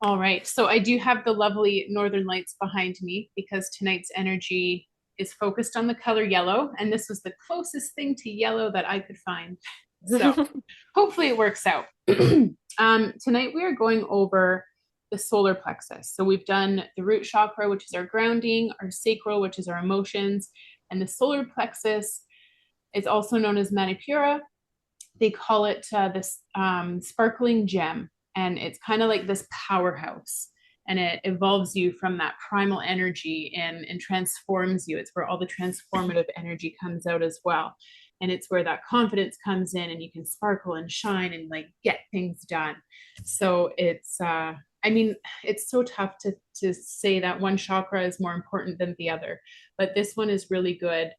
All right. So I do have the lovely northern lights behind me because tonight's energy is focused on the color yellow. And this was the closest thing to yellow that I could find. So hopefully it works out. Tonight we are going over the solar plexus. So we've done the root chakra, which is our grounding, our sacral, which is our emotions, and the solar plexus is also known as Manipura. They call it this sparkling gem, and it's kind of like this powerhouse, and it evolves you from that primal energy and transforms you. It's where all the transformative energy comes out as well, and it's where that confidence comes in, and you can sparkle and shine and like get things done. So it's I mean, it's so tough to say that one chakra is more important than the other, but this one is really good,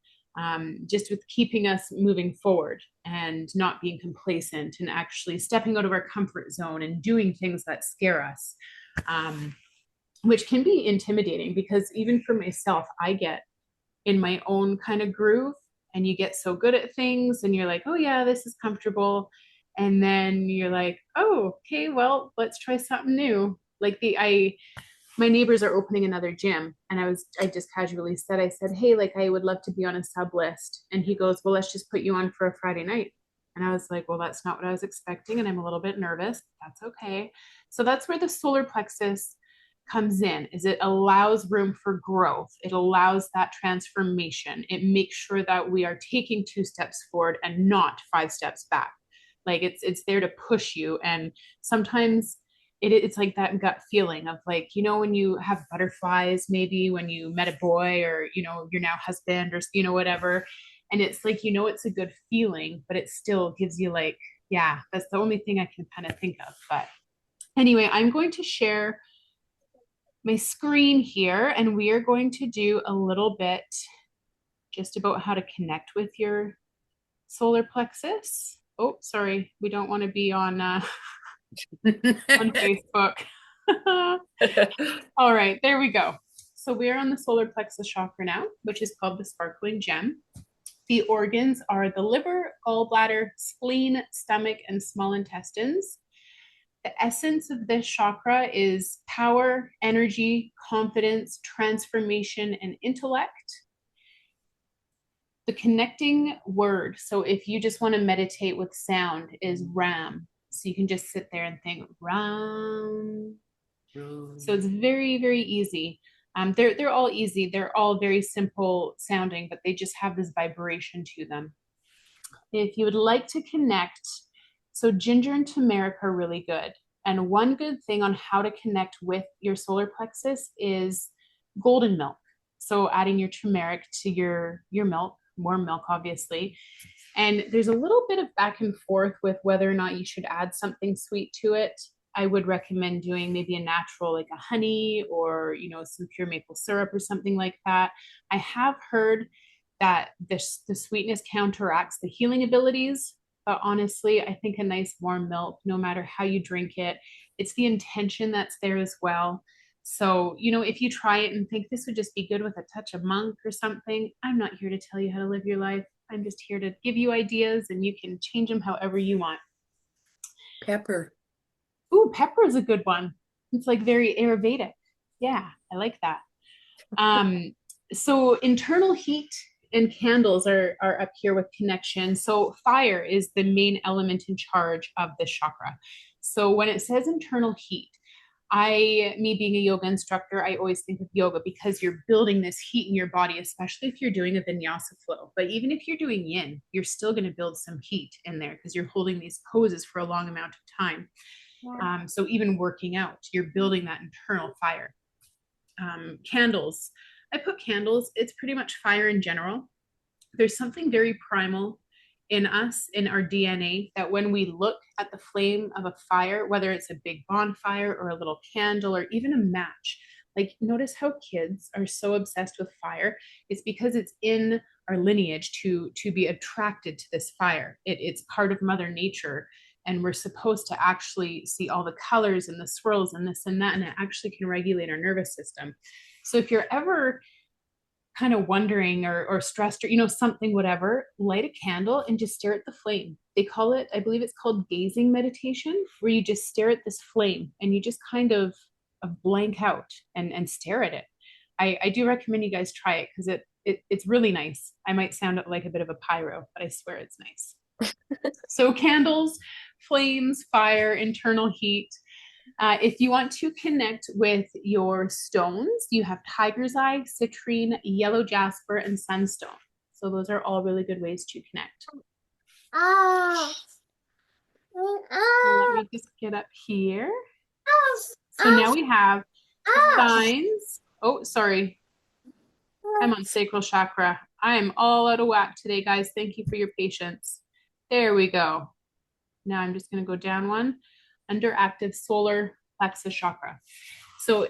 just with keeping us moving forward and not being complacent and actually stepping out of our comfort zone and doing things that scare us, um, which can be intimidating because even for myself, I get in my own kind of groove and you get so good at things and you're like, oh, yeah, this is comfortable. And then you're like, oh, okay, well, let's try something new. Like my neighbors are opening another gym and I just casually said, I said, hey, like I would love to be on a sub list. And he goes, well, let's just put you on for a Friday night. And I was like, well, that's not what I was expecting, and I'm a little bit nervous. That's okay. So that's where the solar plexus comes in, is it allows room for growth. It allows that transformation. It makes sure that we are taking 2 steps forward and not 5 steps back. Like it's there to push you. And sometimes it's like that gut feeling of like, when you have butterflies, maybe when you met a boy or, your now husband or, whatever. And it's like, it's a good feeling, but it still gives you like, yeah, that's the only thing I can kind of think of. But anyway, I'm going to share my screen here and we are going to do a little bit just about how to connect with your solar plexus. Oh, sorry. We don't want to be on Facebook. All right, there we go. So we're on the solar plexus chakra now, which is called the sparkling gem. The organs are the liver, gallbladder, spleen, stomach, and small intestines. The essence of this chakra is power, energy, confidence, transformation, and intellect. The connecting word, so if you just want to meditate with sound, is Ram. So you can just sit there and think Ram. So it's very, very easy. They're all easy. They're all very simple sounding, but they just have this vibration to them. If you would like to connect, so ginger and turmeric are really good. And one good thing on how to connect with your solar plexus is golden milk. So adding your turmeric to your milk, warm milk, obviously. And there's a little bit of back and forth with whether or not you should add something sweet to it. I would recommend doing maybe a natural, like a honey or, some pure maple syrup or something like that. I have heard that the sweetness counteracts the healing abilities. But honestly, I think a nice warm milk, no matter how you drink it, it's the intention that's there as well. So, if you try it and think this would just be good with a touch of monk or something, I'm not here to tell you how to live your life. I'm just here to give you ideas and you can change them however you want. Pepper. Ooh, pepper is a good one. It's like very Ayurvedic. Yeah, I like that. Um, so internal heat and candles are up here with connection. So fire is the main element in charge of this chakra. So when it says internal heat, me being a yoga instructor, I always think of yoga because you're building this heat in your body, especially if you're doing a vinyasa flow. But even if you're doing yin, you're still going to build some heat in there because you're holding these poses for a long amount of time. So even working out, you're building that internal fire. Candles. I put candles, it's pretty much fire in general. There's something very primal in us, in our DNA, that when we look at the flame of a fire, whether it's a big bonfire or a little candle or even a match, like notice how kids are so obsessed with fire. It's because it's in our lineage to be attracted to this fire. It's part of Mother Nature. And we're supposed to actually see all the colors and the swirls and this and that, and it actually can regulate our nervous system. So if you're ever kind of wondering or stressed or something, whatever, light a candle and just stare at the flame. They call it, I believe it's called gazing meditation, where you just stare at this flame and you just kind of blank out and stare at it. I do recommend you guys try it because it's really nice. I might sound like a bit of a pyro, but I swear it's nice. So candles, flames, fire, internal heat. If you want to connect with your stones, you have tiger's eye, citrine, yellow jasper, and sunstone. So those are all really good ways to connect. Ah, So let me just get up here. So now we have signs. Oh, sorry. I'm on sacral chakra. I am all out of whack today, guys. Thank you for your patience. There we go. Now I'm just going to go down one. Underactive solar plexus chakra. So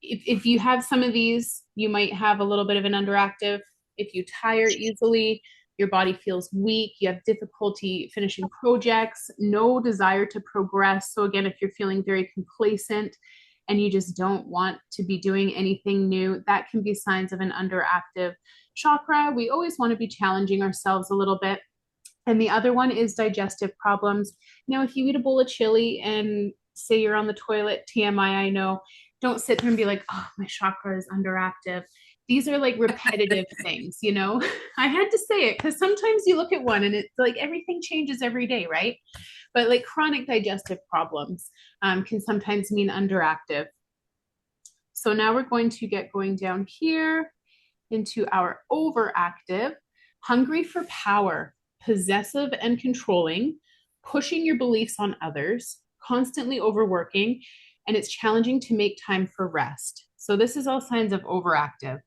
if you have some of these, you might have a little bit of an underactive. If you tire easily, your body feels weak, you have difficulty finishing projects, no desire to progress. So again, if you're feeling very complacent and you just don't want to be doing anything new, that can be signs of an underactive chakra. We always want to be challenging ourselves a little bit. And the other one is digestive problems. Now, if you eat a bowl of chili and say you're on the toilet, TMI, I know, don't sit there and be like, oh, my chakra is underactive. These are like repetitive things, you know? I had to say it because sometimes you look at one and it's like everything changes every day, right? But like chronic digestive problems can sometimes mean underactive. So now we're going to get going down here into our overactive, hungry for power, possessive and controlling, pushing your beliefs on others, constantly overworking, and it's challenging to make time for rest. So this is all signs of overactive.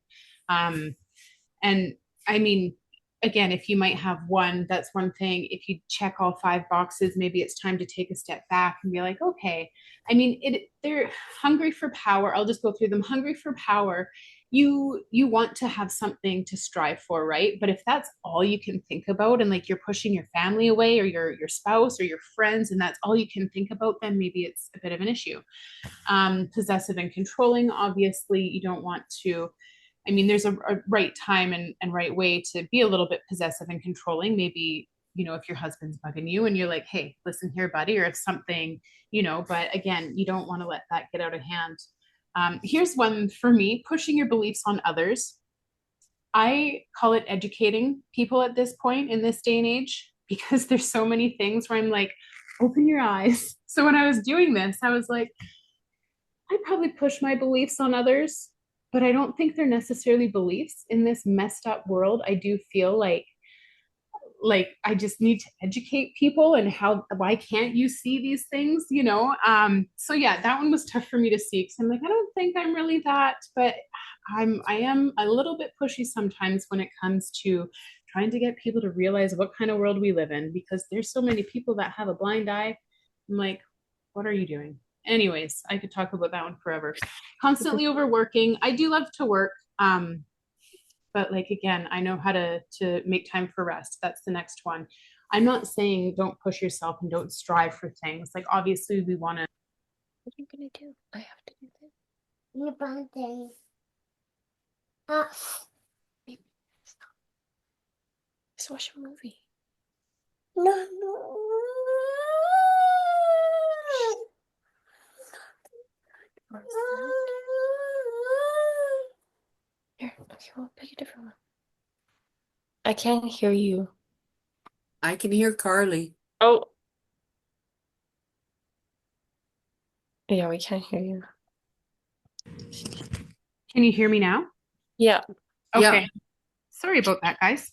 And I mean, again, if you might have one, that's one thing. If you check all 5 boxes, maybe it's time to take a step back and be like, okay. I mean, they're hungry for power. I'll just go through them. Hungry for power. You want to have something to strive for, right? But if that's all you can think about and like you're pushing your family away or your spouse or your friends and that's all you can think about, then maybe it's a bit of an issue. Possessive and controlling, obviously you don't want to. I mean, there's a right time and right way to be a little bit possessive and controlling. Maybe, you know, if your husband's bugging you and you're like, hey, listen here, buddy, or if something, you know, but again, you don't want to let that get out of hand. Here's one for me, pushing your beliefs on others. I call it educating people at this point in this day and age because there's so many things where I'm like, open your eyes. So when I was doing this, I was like, I probably push my beliefs on others, but I don't think they're necessarily beliefs in this messed up world. I do feel like I just need to educate people and how why can't you see these things, you know? So yeah, that one was tough for me to see because I'm like, I don't think I'm really that, but I am a little bit pushy sometimes when it comes to trying to get people to realize what kind of world we live in because there's so many people that have a blind eye. I'm like, what are you doing? Anyways, I could talk about that one forever. Constantly overworking. I do love to work. But like again, I know how to make time for rest. That's the next one. I'm not saying don't push yourself and don't strive for things. Like obviously we want to. what are you gonna do? I have to do this. Your birthday. Uh, Let's watch a movie. No, no. Here, okay, we'll pick a different one. I can't hear you. I can hear Carly. Oh. Yeah, we can't hear you. Can you hear me now? Yeah. Okay. Yeah. Sorry about that, guys.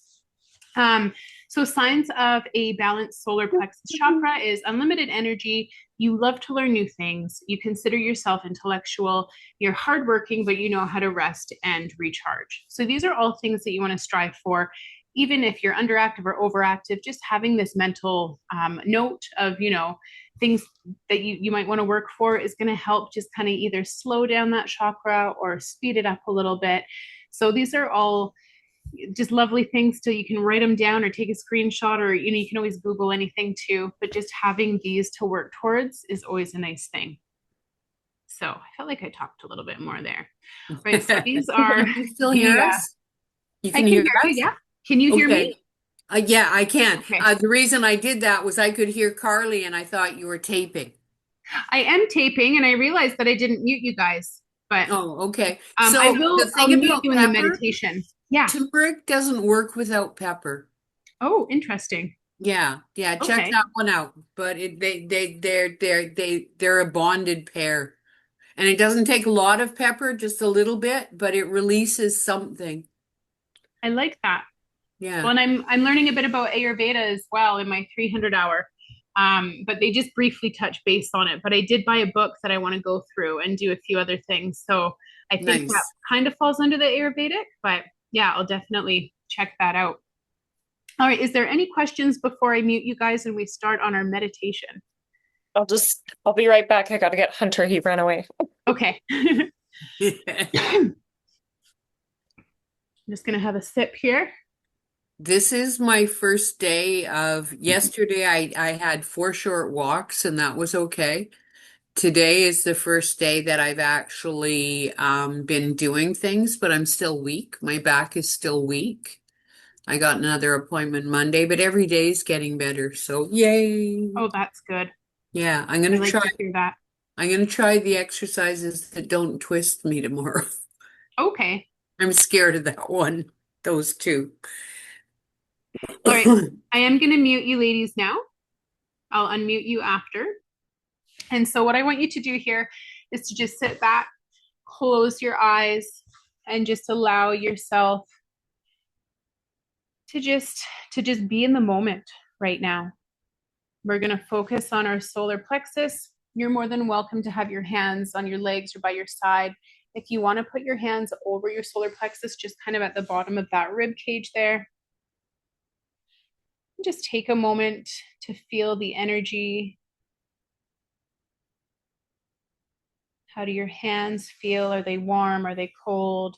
So signs of a balanced solar plexus chakra is unlimited energy. You love to learn new things. You consider yourself intellectual. You're hardworking, but you know how to rest and recharge. So these are all things that you want to strive for. Even if you're underactive or overactive, just having this mental note of, you know, things that you might want to work for is going to help just kind of either slow down that chakra or speed it up a little bit. So these are all just lovely things so you can write them down or take a screenshot or you know you can always google anything too, but just having these to work towards is always a nice thing. So I felt like I talked a little bit more there. Right, so these are Can you still hear us? You I can can hear hear you. us? Yeah, can you hear me? Okay. Yeah, I can. Okay. The reason I did that was I could hear Carly and I thought you were taping. I am taping and I realized that I didn't mute you guys, but Oh, okay. I So the I'll thing mute about you in the pepper, meditation. Yeah. turmeric doesn't work without pepper. Oh, interesting. Yeah, yeah, check Okay. that one out. But they're a bonded pair. And it doesn't take a lot of pepper, just a little bit, but it releases something. I like that. Yeah, Well, and I'm learning a bit about Ayurveda as well in my 300 hour. But they just briefly touch base on it. But I did buy a book that I want to go through and do a few other things. So I think that nice. kind of falls under the Ayurvedic, but yeah, I'll definitely check that out. All right. Is there any questions before I mute you guys and we start on our meditation? I'll be right back. I gotta get Hunter. He ran away. Okay. I'm just going to have a sip here. This is my first day of yesterday. I had 4 short walks and that was okay. Today is the first day that I've actually been doing things, but I'm still weak. My back is still weak. I got another appointment Monday, but every day is getting better. So yay. Oh, that's good. Yeah, I like to hear that. I'm gonna try the exercises that don't twist me tomorrow. Okay. I'm scared of that one, those two. All right. I am going to mute you ladies now. I'll unmute you after. And so, what I want you to do here is to just sit back, close your eyes, and just allow yourself to just be in the moment right now. We're going to focus on our solar plexus. You're more than welcome to have your hands on your legs or by your side. If you want to put your hands over your solar plexus, just kind of at the bottom of that rib cage there, just take a moment to feel the energy. How do your hands feel? Are they warm? Are they cold?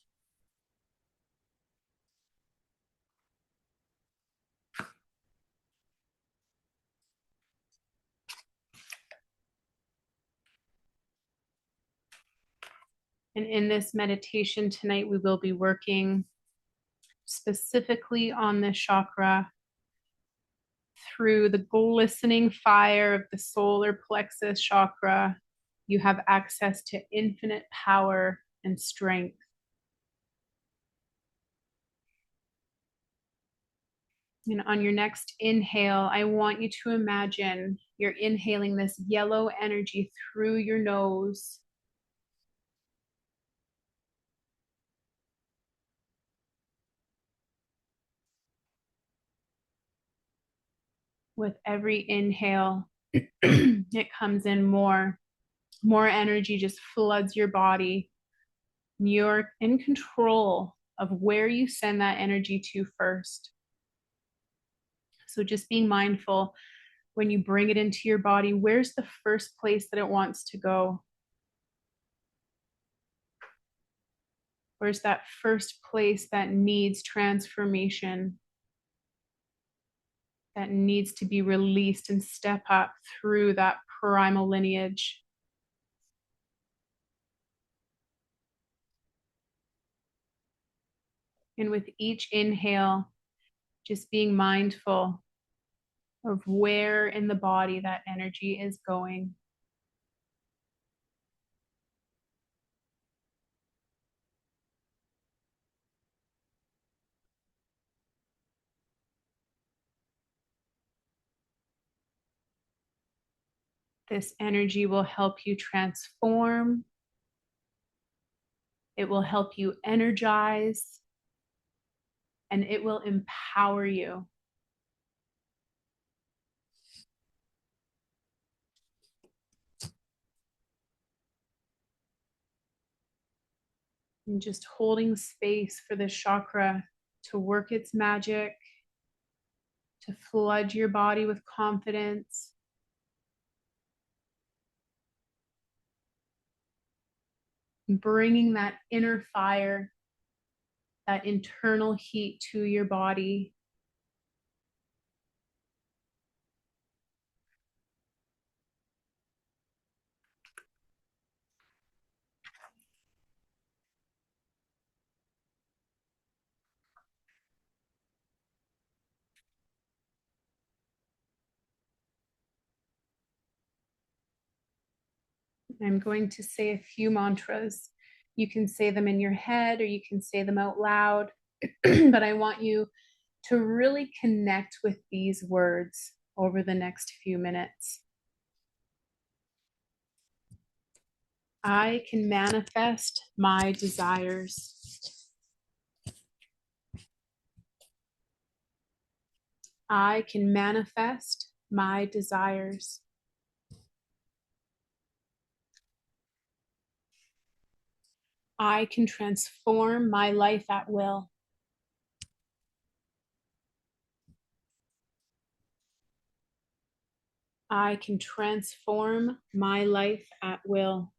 And in this meditation tonight, we will be working specifically on this chakra through the glistening fire of the solar plexus chakra. You have access to infinite power and strength. And on your next inhale, I want you to imagine you're inhaling this yellow energy through your nose. With every inhale, it comes in more energy just floods your body. You're in control of where you send that energy to first. So just being mindful when you bring it into your body, where's the first place that it wants to go? Where's that first place that needs transformation, that needs to be released and step up through that primal lineage? And with each inhale, just being mindful of where in the body that energy is going. This energy will help you transform. It will help you energize, and it will empower you. And just holding space for this chakra to work its magic, to flood your body with confidence. Bringing that inner fire, that internal heat to your body. I'm going to say a few mantras. You can say them in your head or you can say them out loud, but I want you to really connect with these words over the next few minutes. I can manifest my desires. I can manifest my desires. I can transform my life at will. I can transform my life at will.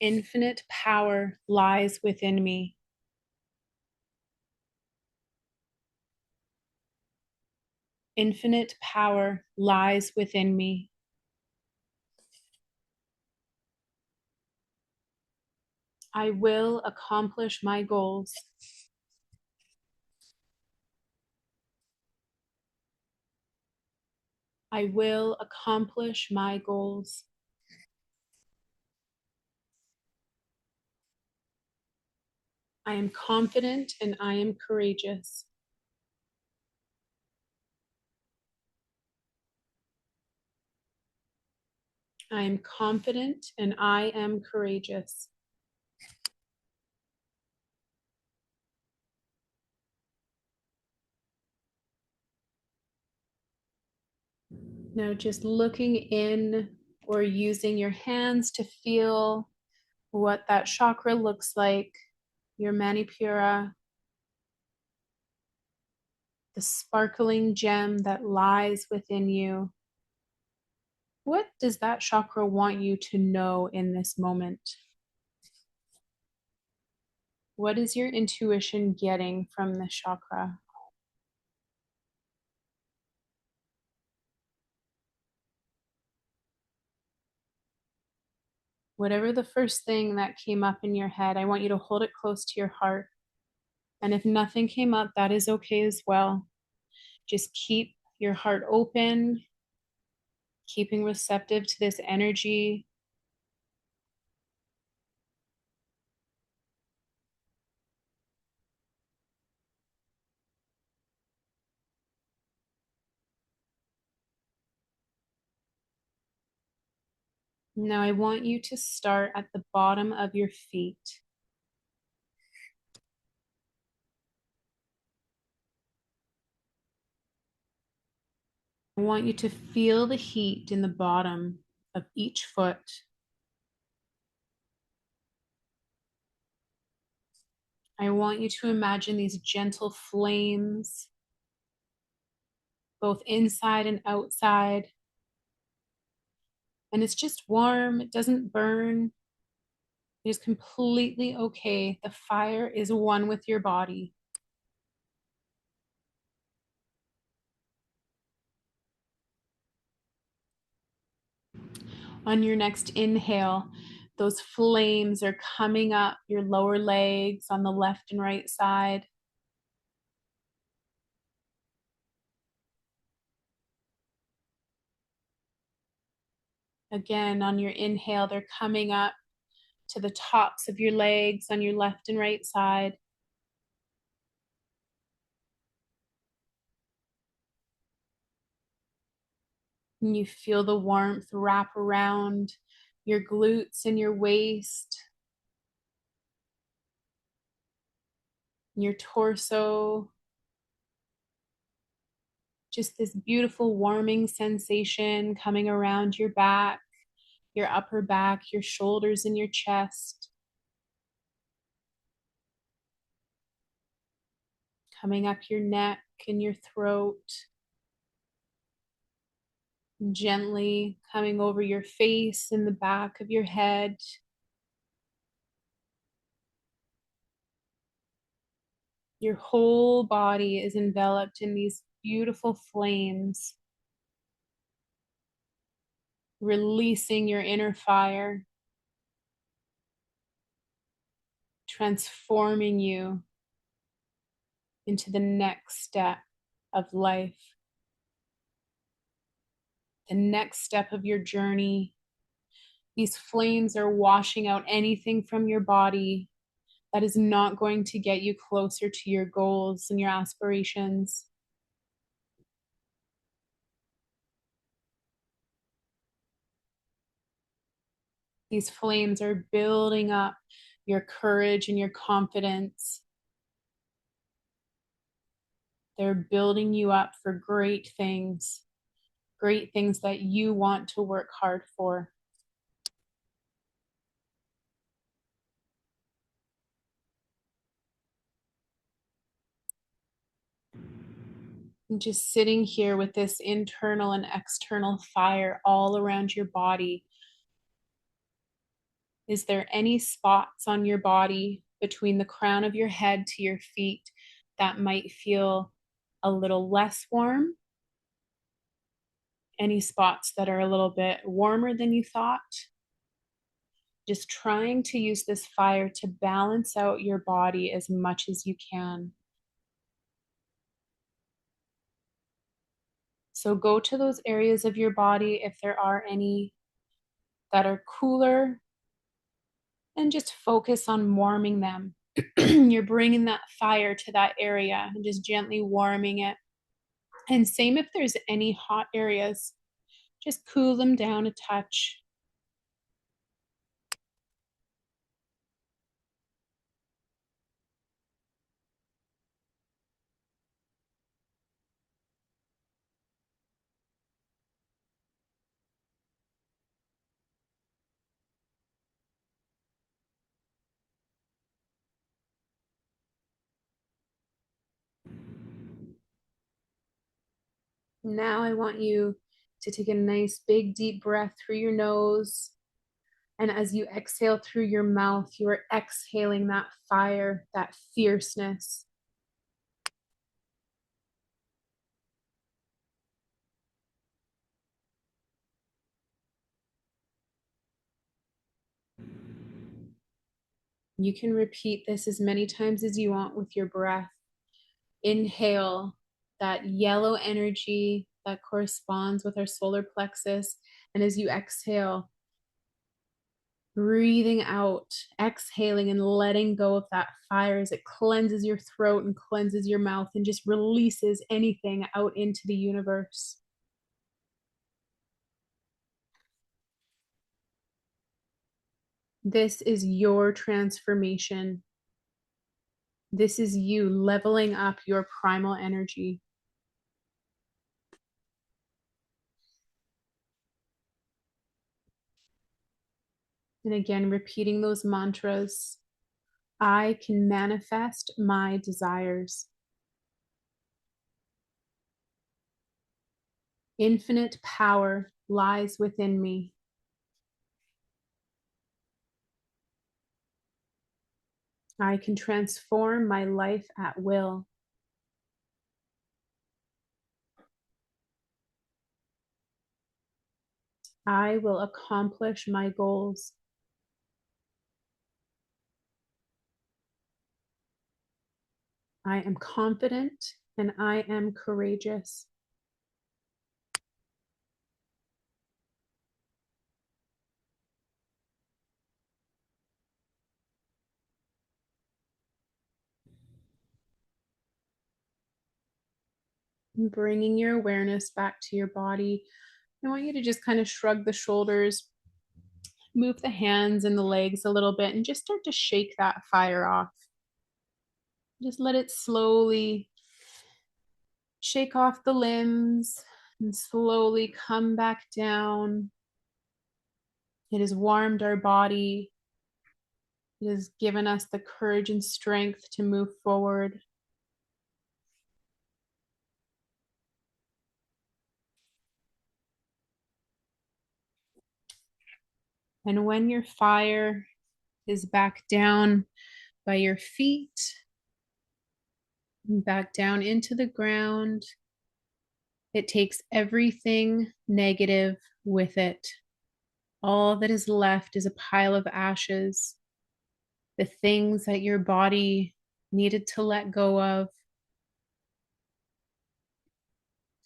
Infinite power lies within me. Infinite power lies within me. I will accomplish my goals. I will accomplish my goals. I am confident and I am courageous. I am confident and I am courageous. Now, just looking in or using your hands to feel what that chakra looks like, your Manipura, the sparkling gem that lies within you. What does that chakra want you to know in this moment? What is your intuition getting from the chakra? Whatever the first thing that came up in your head, I want you to hold it close to your heart. And if nothing came up, that is okay as well. Just keep your heart open, keeping receptive to this energy. Now I want you to start at the bottom of your feet. I want you to feel the heat in the bottom of each foot. I want you to imagine these gentle flames, both inside and outside. And it's just warm, it doesn't burn. It is completely okay. The fire is one with your body. On your next inhale, those flames are coming up your lower legs on the left and right side. Again, on your inhale, they're coming up to the tops of your legs on your left and right side. And you feel the warmth wrap around your glutes and your waist, your torso. Just this beautiful warming sensation coming around your back, your upper back, your shoulders, and your chest. Coming up your neck and your throat. Gently coming over your face and the back of your head. Your whole body is enveloped in these beautiful flames, releasing your inner fire, transforming you into the next step of life, the next step of your journey. These flames are washing out anything from your body that is not going to get you closer to your goals and your aspirations. These flames are building up your courage and your confidence. They're building you up for great things that you want to work hard for. And just sitting here with this internal and external fire all around your body. Is there any spots on your body between the crown of your head to your feet that might feel a little less warm? Any spots that are a little bit warmer than you thought? Just trying to use this fire to balance out your body as much as you can. So go to those areas of your body, if there are any that are cooler, and just focus on warming them. You're bringing that fire to that area and just gently warming it. And same if there's any hot areas, just cool them down a touch. Now I want you to take a nice big deep breath through your nose. And as you exhale through your mouth, you are exhaling that fire, that fierceness. You can repeat this as many times as you want with your breath. Inhale that yellow energy that corresponds with our solar plexus. And as you exhale, breathing out, exhaling and letting go of that fire as it cleanses your throat and cleanses your mouth and just releases anything out into the universe. This is your transformation. This is you leveling up your primal energy. And again, repeating those mantras. I can manifest my desires. Infinite power lies within me. I can transform my life at will. I will accomplish my goals. I am confident and I am courageous. And bringing your awareness back to your body, I want you to just kind of shrug the shoulders, move the hands and the legs a little bit, and just start to shake that fire off. Just let it slowly shake off the limbs and slowly come back down. It has warmed our body. It has given us the courage and strength to move forward. And when your fire is back down by your feet, back down into the ground, it takes everything negative with it. All that is left is a pile of ashes, the things that your body needed to let go of,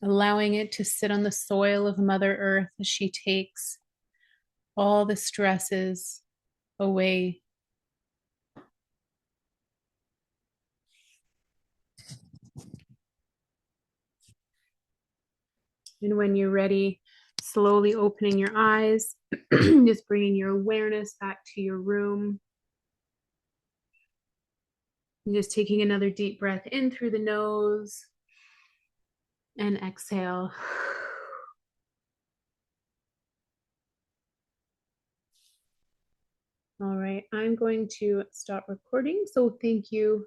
allowing it to sit on the soil of Mother Earth as she takes all the stresses away. And when you're ready, slowly opening your eyes, just bringing your awareness back to your room. And just taking another deep breath in through the nose and exhale. All right, I'm going to stop recording. So thank you